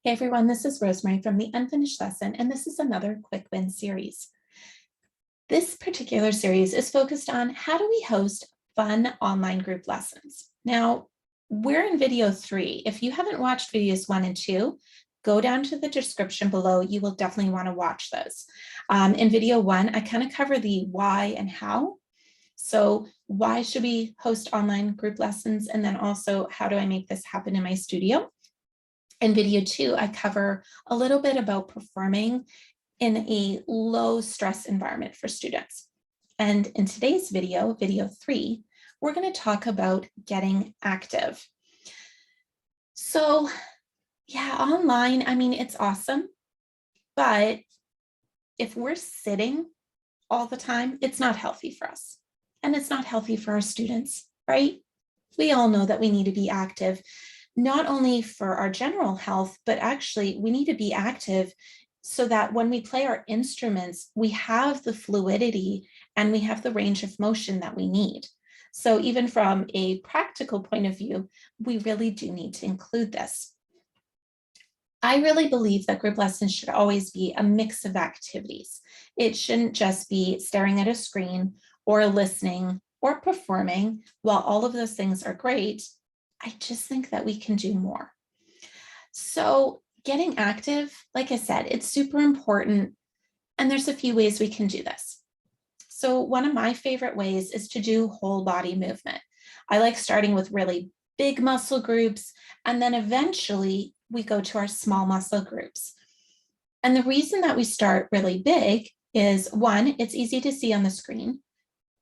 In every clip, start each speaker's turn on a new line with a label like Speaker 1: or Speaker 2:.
Speaker 1: Hey everyone, this is Rosemarie from the Unfinished Lesson, and this is another Quick Win series. This particular series is focused on how do we host fun online group lessons. Now, we're in video 3. If you haven't watched videos 1 and 2, go down to the description below. You will definitely want to watch those. In video 1, I kind of cover the why and how. So why should we host online group lessons? And then also, how do I make this happen in my studio? In video 2, I cover a little bit about performing in a low stress environment for students. And in today's video, video 3, we're going to talk about getting active. So yeah, online, I mean, it's awesome, but if we're sitting all the time, it's not healthy for us. And it's not healthy for our students, right? We all know that we need to be active, not only for our general health, but actually we need to be active so that when we play our instruments, we have the fluidity and we have the range of motion that we need. So even from a practical point of view, we really do need to include this. I really believe that group lessons should always be a mix of activities. It shouldn't just be staring at a screen or listening or performing. While all of those things are great, I just think that we can do more. So getting active, like I said, it's super important. And there's a few ways we can do this. So one of my favorite ways is to do whole body movement. I like starting with really big muscle groups, and then eventually we go to our small muscle groups. And the reason that we start really big is 1, it's easy to see on the screen.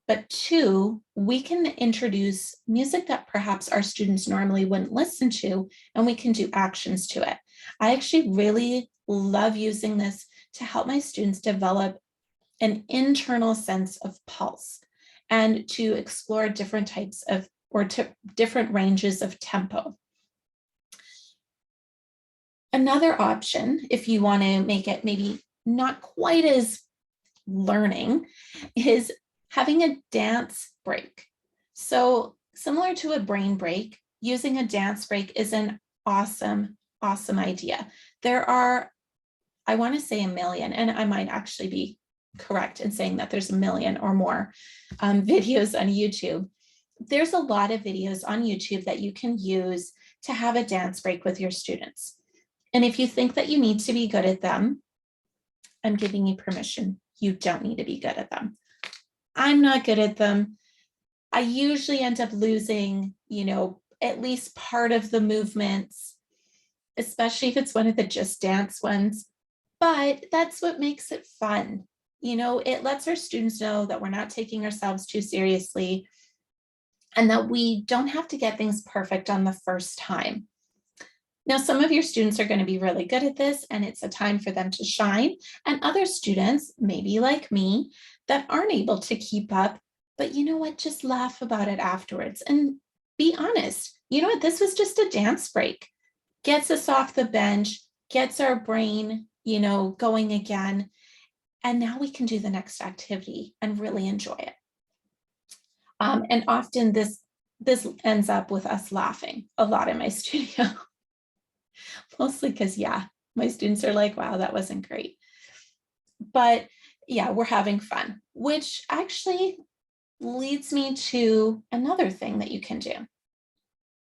Speaker 1: But 2, we can introduce music that perhaps our students normally wouldn't listen to, and we can do actions to it. I actually really love using this to help my students develop an internal sense of pulse and to explore different types of different ranges of tempo. Another option, if you want to make it maybe not quite as learning, is having a dance break. So similar to a brain break, using a dance break is an awesome idea. There are, I want to say 1 million, and I might actually be correct in saying that there's 1 million or more videos on YouTube. There's a lot of videos on YouTube that you can use to have a dance break with your students. And if you think that you need to be good at them, I'm giving you permission. You don't need to be good at them. I'm not good at them. I usually end up losing, at least part of the movements, especially if it's one of the just dance ones. But that's what makes it fun. It lets our students know that we're not taking ourselves too seriously and that we don't have to get things perfect on the first time. Now, some of your students are going to be really good at this, and it's a time for them to shine. And other students, maybe like me, that aren't able to keep up, but you know what? Just laugh about it afterwards and be honest. You know what? This was just a dance break. Gets us off the bench, gets our brain, going again. And now we can do the next activity and really enjoy it. And often this ends up with us laughing a lot in my studio. Mostly because, my students are like, wow, that wasn't great. But yeah, we're having fun, which actually leads me to another thing that you can do.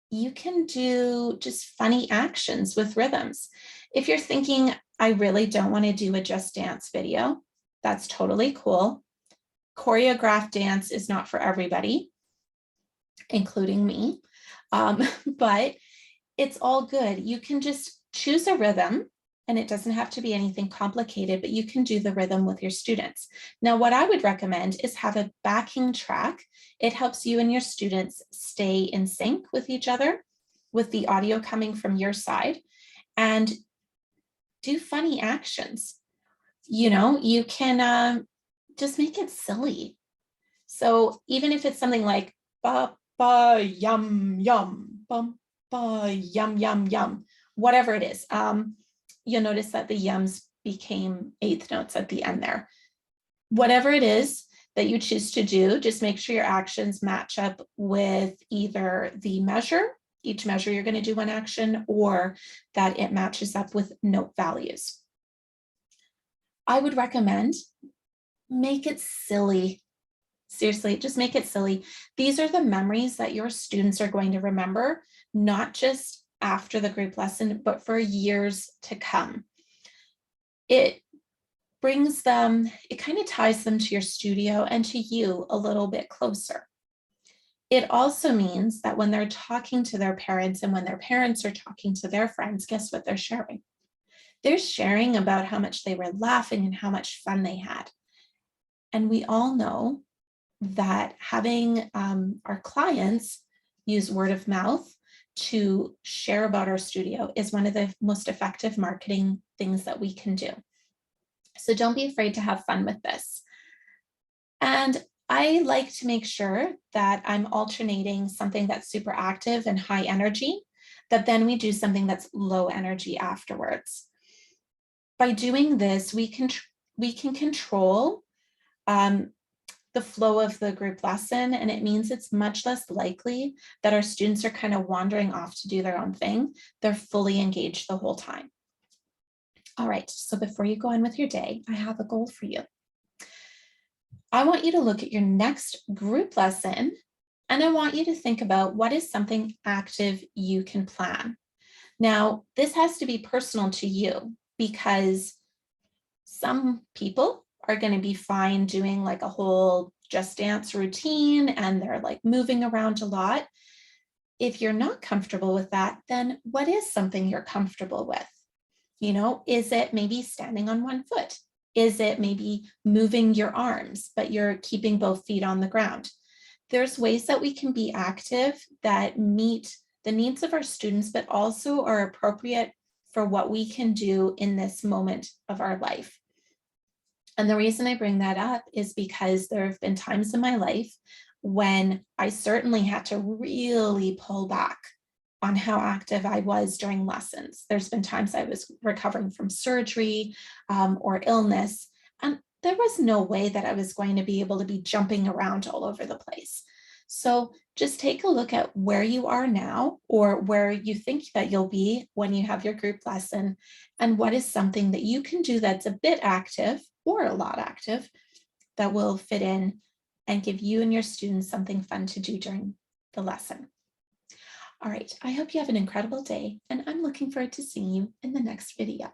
Speaker 1: You can do just funny actions with rhythms. If you're thinking, I really don't want to do a just dance video, that's totally cool. Choreographed dance is not for everybody, including me, but it's all good. You can just choose a rhythm, and it doesn't have to be anything complicated, but you can do the rhythm with your students. Now, what I would recommend is have a backing track. It helps you and your students stay in sync with each other, with the audio coming from your side, and do funny actions. You can just make it silly. So even if it's something like ba ba yum yum bum ba yum yum yum, whatever it is, you'll notice that the yums became 8th notes at the end there. Whatever it is that you choose to do, just make sure your actions match up with either the measure each measure you're going to do one action, or that it matches up with note values. I would recommend make it silly. Seriously, just make it silly. These are the memories that your students are going to remember, not just after the group lesson, but for years to come. It brings them, it kind of ties them to your studio and to you a little bit closer. It also means that when they're talking to their parents and when their parents are talking to their friends, guess what they're sharing? They're sharing about how much they were laughing and how much fun they had. And we all know that having our clients use word of mouth to share about our studio is one of the most effective marketing things that we can do. So don't be afraid to have fun with this. And I like to make sure that I'm alternating something that's super active and high energy, that then we do something that's low energy afterwards. By doing this, we can control the flow of the group lesson, and it means it's much less likely that our students are kind of wandering off to do their own thing. They're fully engaged the whole time. All right, so before you go on with your day, I have a goal for you. I want you to look at your next group lesson, and I want you to think about what is something active you can plan. Now, this has to be personal to you because some people are going to be fine doing like a whole just dance routine and they're like moving around a lot. If you're not comfortable with that, then what is something you're comfortable with? You know, is it maybe standing on one foot? Is it maybe moving your arms, but you're keeping both feet on the ground? There's ways that we can be active that meet the needs of our students, but also are appropriate for what we can do in this moment of our life. And the reason I bring that up is because there have been times in my life when I certainly had to really pull back on how active I was during lessons. There's been times I was recovering from surgery or illness, and there was no way that I was going to be able to be jumping around all over the place. So just take a look at where you are now or where you think that you'll be when you have your group lesson, and what is something that you can do that's a bit active or a lot active that will fit in and give you and your students something fun to do during the lesson. All right, I hope you have an incredible day, and I'm looking forward to seeing you in the next video.